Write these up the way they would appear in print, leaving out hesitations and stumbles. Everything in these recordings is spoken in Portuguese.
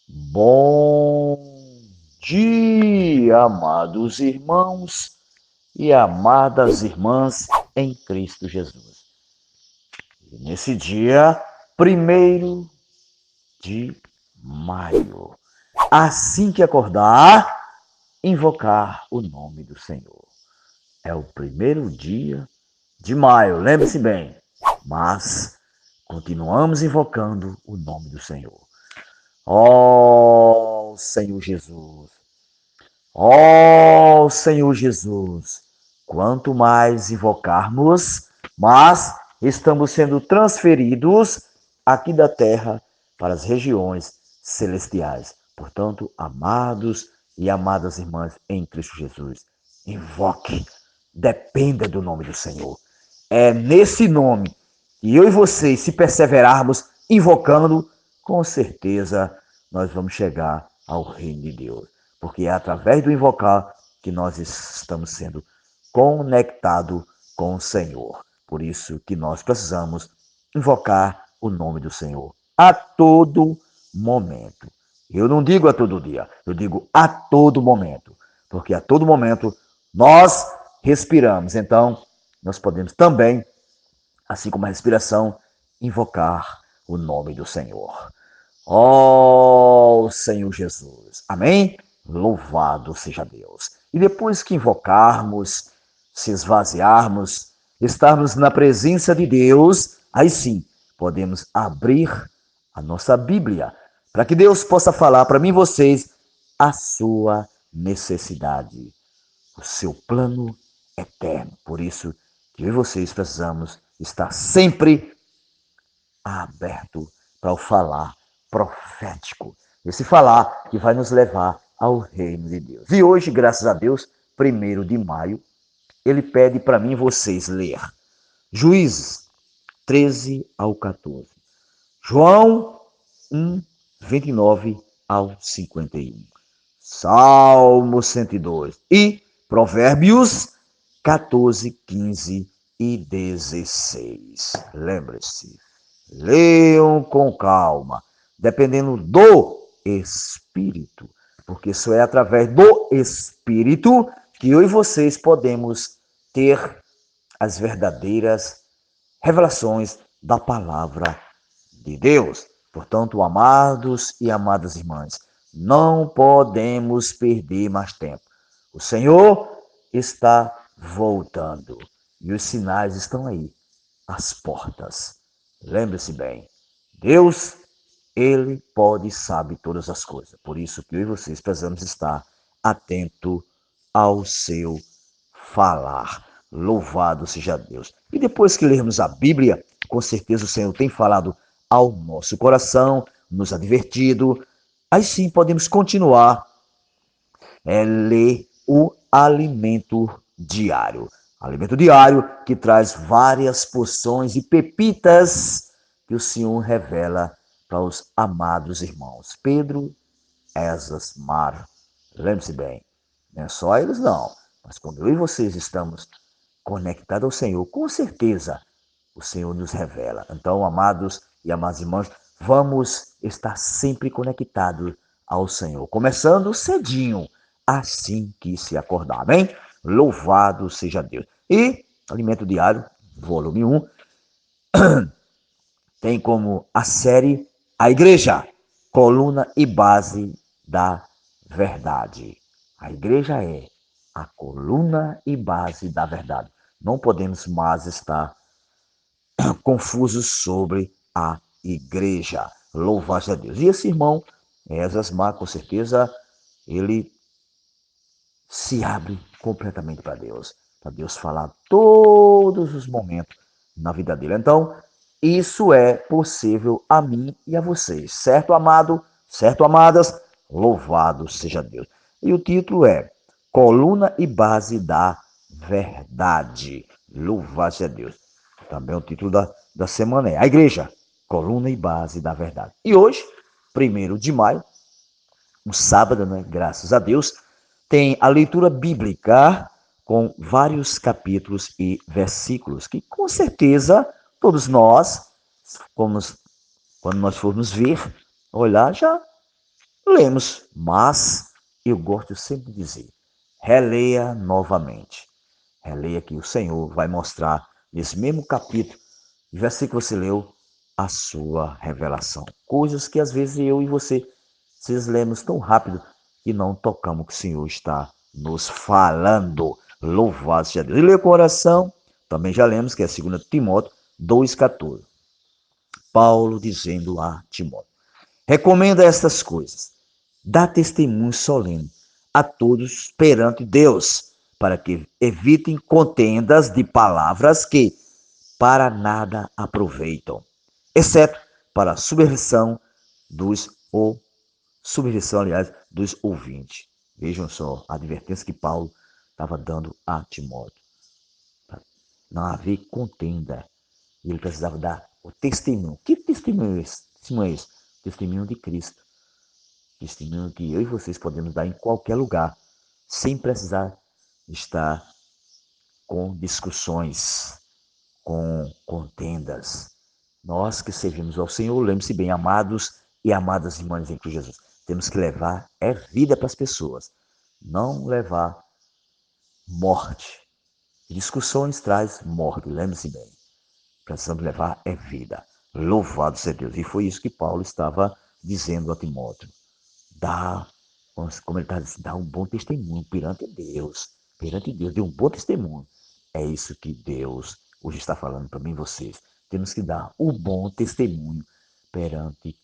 Bom dia, amados irmãos e amadas irmãs em Cristo Jesus. E nesse dia 1º de maio, assim que acordar, invocar o nome do Senhor. É o 1º dia de maio, lembre-se bem, mas continuamos invocando o nome do Senhor. Ó Senhor Jesus, ó Senhor Jesus, quanto mais invocarmos, mas estamos sendo transferidos aqui da terra para as regiões celestiais. Portanto, amados e amadas irmãs em Cristo Jesus, invoque, dependa do nome do Senhor. É nesse nome que eu e vocês, se perseverarmos invocando, com certeza nós vamos chegar ao reino de Deus. Porque é através do invocar que nós estamos sendo conectados com o Senhor. Por isso que nós precisamos invocar o nome do Senhor a todo momento. Eu não digo a todo dia, eu digo a todo momento. Porque a todo momento nós respiramos. Então, nós podemos também, assim como a respiração, invocar o nome do Senhor. Ó Senhor Jesus. Amém? Louvado seja Deus. E depois que invocarmos, se esvaziarmos, estarmos na presença de Deus, aí sim podemos abrir a nossa Bíblia para que Deus possa falar para mim e vocês a sua necessidade, o seu plano eterno. Por isso que eu e vocês precisamos estar sempre aberto para o falar profético. Esse falar que vai nos levar ao reino de Deus. E hoje, graças a Deus, 1º de maio, ele pede para mim e vocês ler Juízes 13 ao 14. João 1, 29 ao 51. Salmo 102 e Provérbios 14, 15 e 16. Lembre-se, leiam com calma, dependendo do Espírito, porque só é através do Espírito que eu e vocês podemos ter as verdadeiras revelações da palavra de Deus. Portanto, amados e amadas irmãs, não podemos perder mais tempo. O Senhor está voltando e os sinais estão aí, às portas. Lembre-se bem, Deus, Ele pode e sabe todas as coisas. Por isso que eu e vocês precisamos estar atento ao seu falar. Louvado seja Deus. E depois que lermos a Bíblia, com certeza o Senhor tem falado ao nosso coração, nos advertido. Aí sim podemos continuar ler o alimento diário. Alimento diário que traz várias porções e pepitas que o Senhor revela para os amados irmãos. Pedro, Esas, Mar. Lembre-se bem, não é só eles não, mas quando eu e vocês estamos conectados ao Senhor, com certeza o Senhor nos revela. Então, amados e amadas irmãs, vamos estar sempre conectados ao Senhor, começando cedinho, assim que se acordar, amém? Louvado seja Deus. E Alimento Diário, volume 1, tem como a série A Igreja, coluna e base da verdade. A igreja é a coluna e base da verdade. Não podemos mais estar confusos sobre a igreja. Louvado a Deus. E esse irmão, Esasmar, com certeza, ele se abre completamente para Deus falar todos os momentos na vida dele. Então, isso é possível a mim e a vocês, certo, amado? Certo, amadas? Louvado seja Deus. E o título é Coluna e Base da Verdade. Louvado seja Deus. Também o título da semana é A Igreja, Coluna e Base da Verdade. E hoje, 1º de maio, um sábado, né? Graças a Deus, tem a leitura bíblica com vários capítulos e versículos que, com certeza, todos nós, quando nós formos ver, Olhar já lemos, mas eu gosto sempre de dizer, releia novamente. Releia que o Senhor vai mostrar nesse mesmo capítulo, versículo que você leu, a sua revelação. Coisas que às vezes eu e você, vocês lemos tão rápido que não tocamos o que o Senhor está nos falando. Louvado seja Deus. E leu com oração, também já lemos que é 2 Timóteo 2,14. Paulo dizendo a Timóteo: recomenda estas coisas, dá testemunho solene a todos perante Deus, para que evitem contendas de palavras que para nada aproveitam, exceto para a subversão ou subversão, aliás, dos ouvintes. Vejam só a advertência que Paulo estava dando a Timóteo. Não haver contenda. Ele precisava dar o testemunho. Que testemunho é esse? Testemunho é esse? Testemunho de Cristo. Testemunho que eu e vocês podemos dar em qualquer lugar, sem precisar estar com discussões, com contendas. Nós que servimos ao Senhor, lembre-se bem, amados e amadas irmãs em Cristo Jesus, temos que levar vida para as pessoas, não levar morte. Discussões traz morte, lembre-se bem. Precisamos levar vida. Louvado seja Deus. E foi isso que Paulo estava dizendo a Timóteo. Dá, como ele está dizendo, dá um bom testemunho perante Deus. Perante Deus, dê um bom testemunho. É isso que Deus hoje está falando para mim e vocês. Temos que dar um bom testemunho perante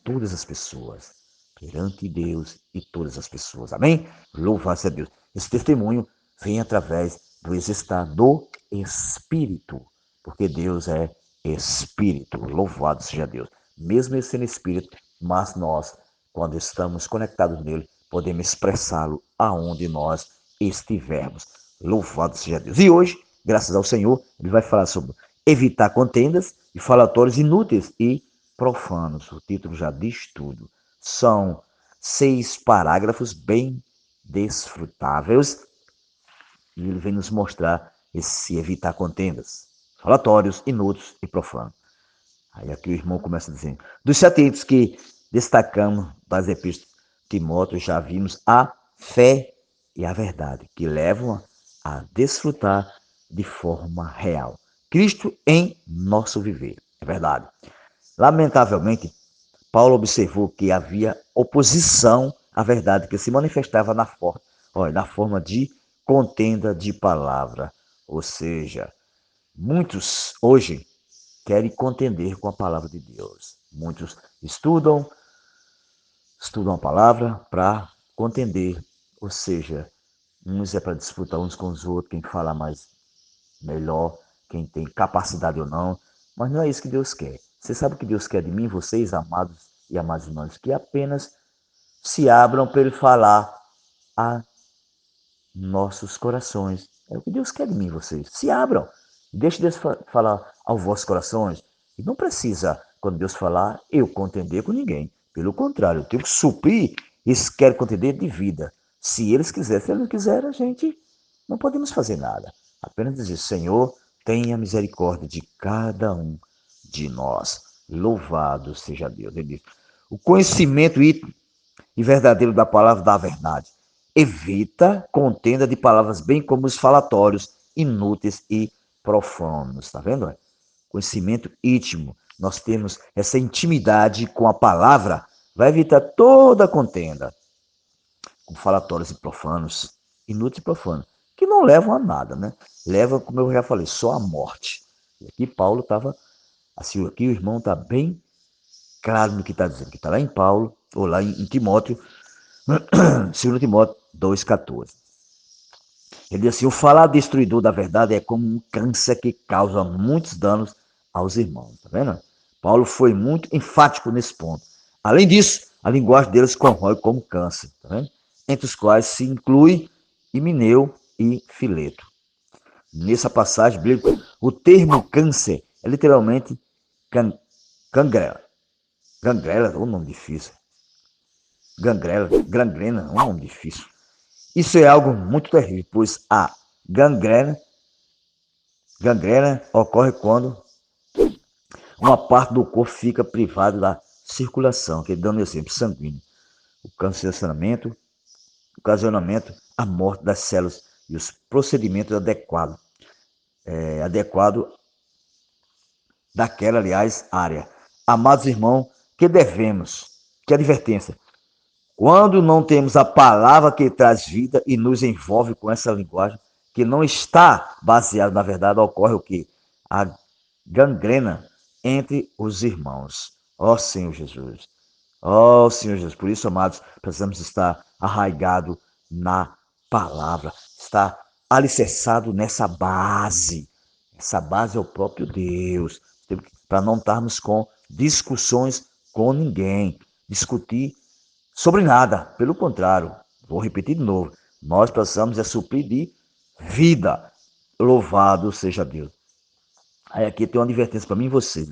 todas as pessoas. Perante Deus e todas as pessoas. Amém? Louvado seja Deus. Esse testemunho vem através do existir do Espírito. Porque Deus é Espírito. Louvado seja Deus. Mesmo ele sendo Espírito, mas nós, quando estamos conectados nele, podemos expressá-lo aonde nós estivermos. Louvado seja Deus. E hoje, graças ao Senhor, ele vai falar sobre evitar contendas e falatórios inúteis e profanos. O título já diz tudo. São 6 parágrafos bem desfrutáveis e ele vem nos mostrar esse evitar contendas, falatórios inúteis e profanos. Aí aqui o irmão começa dizendo: dos 7 itens que destacamos das epístolas de Timóteo, já vimos a fé e a verdade, que levam a desfrutar de forma real Cristo em nosso viver. É verdade. Lamentavelmente, Paulo observou que havia oposição à verdade que se manifestava na forma de contenda de palavra. Ou seja, muitos hoje querem contender com a palavra de Deus. Muitos estudam a palavra para contender. Ou seja, uns é para disputar uns com os outros, quem fala mais melhor, quem tem capacidade ou não. Mas não é isso que Deus quer. Você sabe o que Deus quer de mim, vocês, amados e amadas irmãs? Que apenas se abram para Ele falar a nossos corações. É o que Deus quer de mim, vocês. Se abram. Deixe Deus falar aos vossos corações. E não precisa, quando Deus falar, eu contender com ninguém. Pelo contrário, eu tenho que suprir esse quer contender de vida. Se eles quiserem, se eles não quiserem, a gente não podemos fazer nada. Apenas dizer, Senhor, tenha misericórdia de cada um de nós. Louvado seja Deus. Ele diz, o conhecimento e verdadeiro da palavra da verdade. Evita contenda de palavras bem como os falatórios inúteis e profanos. Está vendo? Conhecimento íntimo. Nós temos essa intimidade com a palavra. Vai evitar toda contenda com falatórios e profanos, inúteis e profanos, que não levam a nada, né? Levam, como eu já falei, só a morte. E aqui Paulo estava, assim, aqui o irmão está bem claro no que está dizendo, que está lá em Paulo, ou lá em Timóteo, 2 Timóteo 2,14. Ele diz assim, o falar destruidor da verdade é como um câncer que causa muitos danos aos irmãos. Tá vendo? Paulo foi muito enfático nesse ponto. Além disso, a linguagem deles corrói como câncer, tá vendo? Entre os quais se inclui Himeneu e Fileto. Nessa passagem bíblica, o termo câncer é literalmente gangrena. Gangrena é um nome difícil. Gangrena é um nome difícil. Isso é algo muito terrível, pois a gangrena ocorre quando uma parte do corpo fica privada da circulação, que dando exemplo sanguíneo, o ocasionamento, a morte das células e os procedimentos adequado daquela, aliás, área. Amados irmãos, que advertência, quando não temos a palavra que traz vida e nos envolve com essa linguagem que não está baseada na verdade, ocorre o quê? A gangrena entre os irmãos. Ó Senhor Jesus. Ó Senhor Jesus. Por isso, amados, precisamos estar arraigados na palavra, estar alicerçado nessa base. Essa base é o próprio Deus. Para não estarmos com discussões com ninguém. Discutir sobre nada. Pelo contrário, vou repetir de novo. Nós precisamos suprir de vida. Louvado seja Deus. Aí aqui tem uma advertência para mim e você.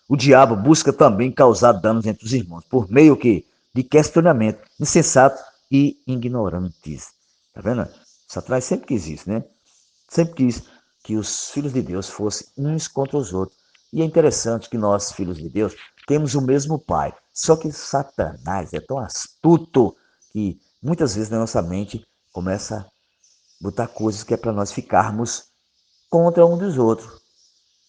O diabo busca também causar danos entre os irmãos, por meio que de questionamento insensato e ignorantes. Tá vendo? Satanás sempre quis isso, né? Sempre quis que os filhos de Deus fossem uns contra os outros. E é interessante que nós, filhos de Deus, temos o mesmo pai. Só que Satanás é tão astuto que muitas vezes na nossa mente começa a botar coisas que é para nós ficarmos contra um dos outros.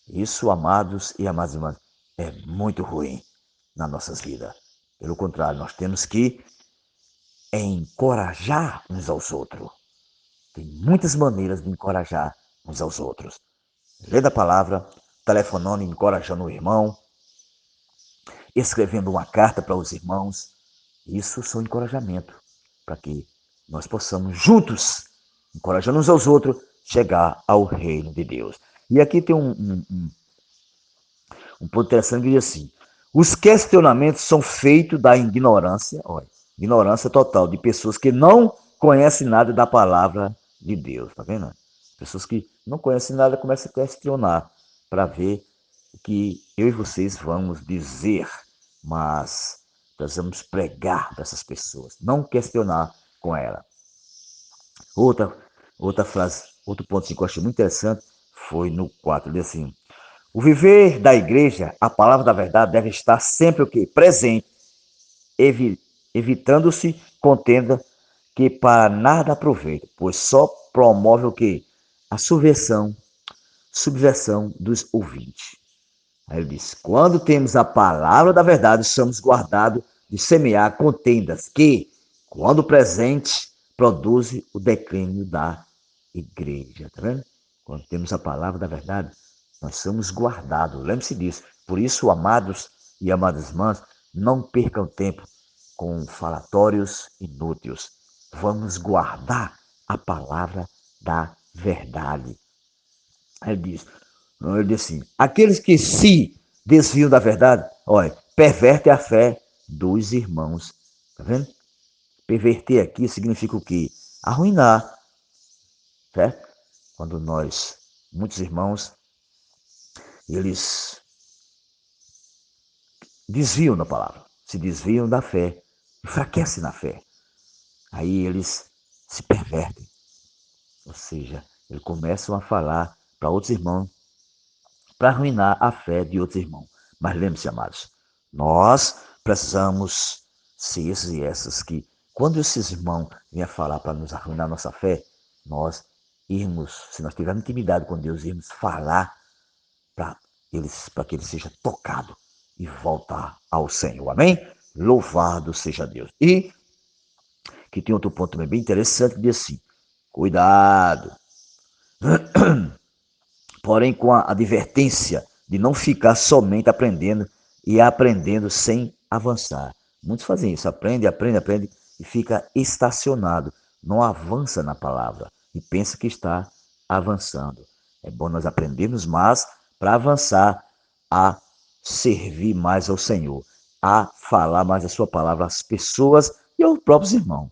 Isso, amados e amadas irmãs, é muito ruim nas nossas vidas. Pelo contrário, nós temos que encorajar uns aos outros. Tem muitas maneiras de encorajar uns aos outros. Lendo a palavra, telefonando, encorajando o irmão, escrevendo uma carta para os irmãos. Isso são encorajamento para que nós possamos juntos, encorajando uns aos outros, chegar ao reino de Deus. E aqui tem um ponto interessante que diz assim: os questionamentos são feitos da ignorância, olha, ignorância total, de pessoas que não conhecem nada da palavra de Deus, tá vendo? Pessoas que não conhecem nada começam a questionar para ver o que eu e vocês vamos dizer, mas precisamos pregar para essas pessoas, não questionar com ela. Outra frase, outro ponto que eu achei muito interessante foi no 4, ele diz assim: o viver da igreja, a palavra da verdade deve estar sempre o quê? Presente, evitando-se contenda que para nada aproveita, pois só promove o quê? A subversão dos ouvintes. Aí ele diz: quando temos a palavra da verdade, somos guardados de semear contendas que, quando presente, produzem o declínio da igreja. Tá vendo? Quando temos a palavra da verdade, nós somos guardados. Lembre-se disso. Por isso, amados e amadas irmãs, não percam tempo com falatórios inúteis. Vamos guardar a palavra da verdade. Aí ele diz assim: aqueles que se desviam da verdade, olha, pervertem a fé dos irmãos. Tá vendo? Perverter aqui significa o quê? Arruinar, certo? Quando muitos irmãos, eles desviam da palavra, se desviam da fé, enfraquecem na fé. Aí eles se pervertem, ou seja, eles começam a falar para outros irmãos para arruinar a fé de outros irmãos. Mas lembre-se, amados, nós precisamos ser esses e essas que, quando esses irmãos vêm falar para nos arruinar nossa fé, nós irmos, se nós tivermos intimidade com Deus, irmos falar para que ele seja tocado e voltar ao Senhor. Amém? Louvado seja Deus. E que tem outro ponto também bem interessante, que diz assim: cuidado, porém com a advertência de não ficar somente aprendendo e aprendendo sem avançar. Muitos fazem isso, aprende e fica estacionado, não avança na palavra e pensa que está avançando. É bom nós aprendermos mais para avançar a servir mais ao Senhor, a falar mais a sua palavra às pessoas e aos próprios irmãos.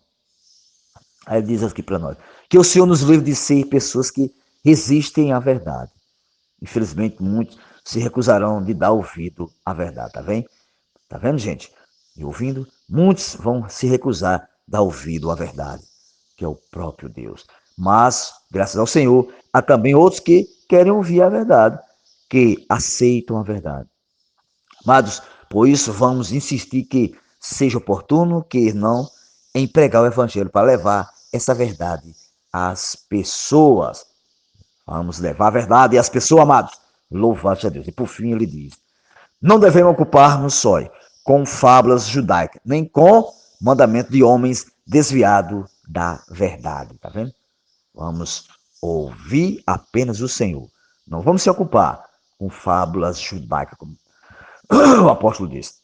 Aí ele diz aqui para nós: que o Senhor nos livre de ser pessoas que resistem à verdade. Infelizmente, muitos se recusarão de dar ouvido à verdade, tá vendo? Tá vendo, gente? E ouvindo, muitos vão se recusar a dar ouvido à verdade, que é o próprio Deus. Mas, graças ao Senhor, há também outros que querem ouvir a verdade, que aceitam a verdade. Amados, Por isso, vamos insistir que seja oportuno, que não, em pregar o evangelho para levar essa verdade às pessoas. Vamos levar a verdade às pessoas, amados. Louvado a Deus. E por fim ele diz: não devemos ocupar-nos só com fábulas judaicas, nem com mandamento de homens desviados da verdade. Tá vendo? Vamos ouvir apenas o Senhor. Não vamos se ocupar com fábulas judaicas, como o apóstolo diz.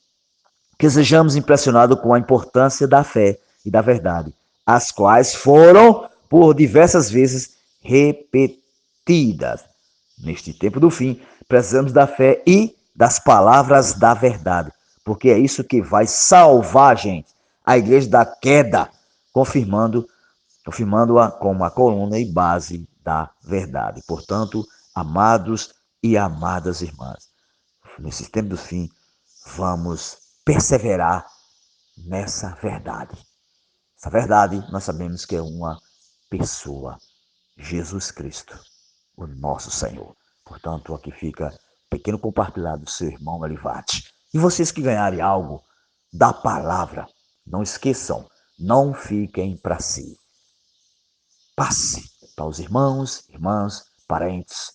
Que sejamos impressionados com a importância da fé e da verdade, as quais foram por diversas vezes repetidas. Neste tempo do fim, precisamos da fé e das palavras da verdade, porque é isso que vai salvar a gente, a igreja da queda, confirmando-a como a coluna e base da verdade. Portanto, amados e amadas irmãs, nesse tempo do fim, vamos perseverar nessa verdade. Essa verdade nós sabemos que é uma pessoa, Jesus Cristo, o nosso Senhor. Portanto, aqui fica um pequeno compartilhado do seu irmão Elivate. E vocês que ganharem algo da palavra, não esqueçam, não fiquem para si. Passe para os irmãos, irmãs, parentes.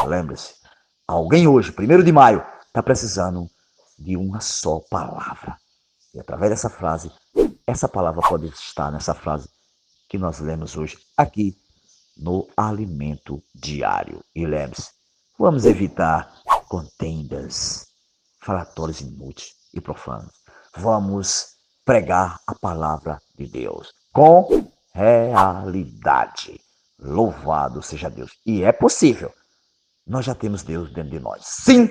Lembre-se, alguém hoje, 1º de maio, está precisando de uma só palavra. E através dessa frase, essa palavra pode estar nessa frase que nós lemos hoje aqui no Alimento Diário. E lembre-se, vamos evitar contendas, falatórios inúteis e profanos. Vamos pregar a palavra de Deus com realidade. Louvado seja Deus. E é possível. Nós já temos Deus dentro de nós. Sim!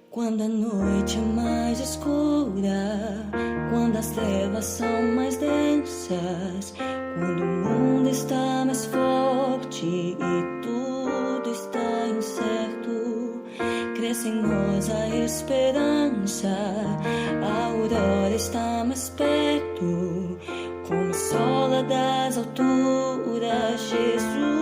Quando a noite é mais escura, quando as trevas são mais densas, quando o mundo está mais forte e tudo está incerto, cresce em nós a esperança, a aurora está mais perto, como o sol lá das alturas, Jesus.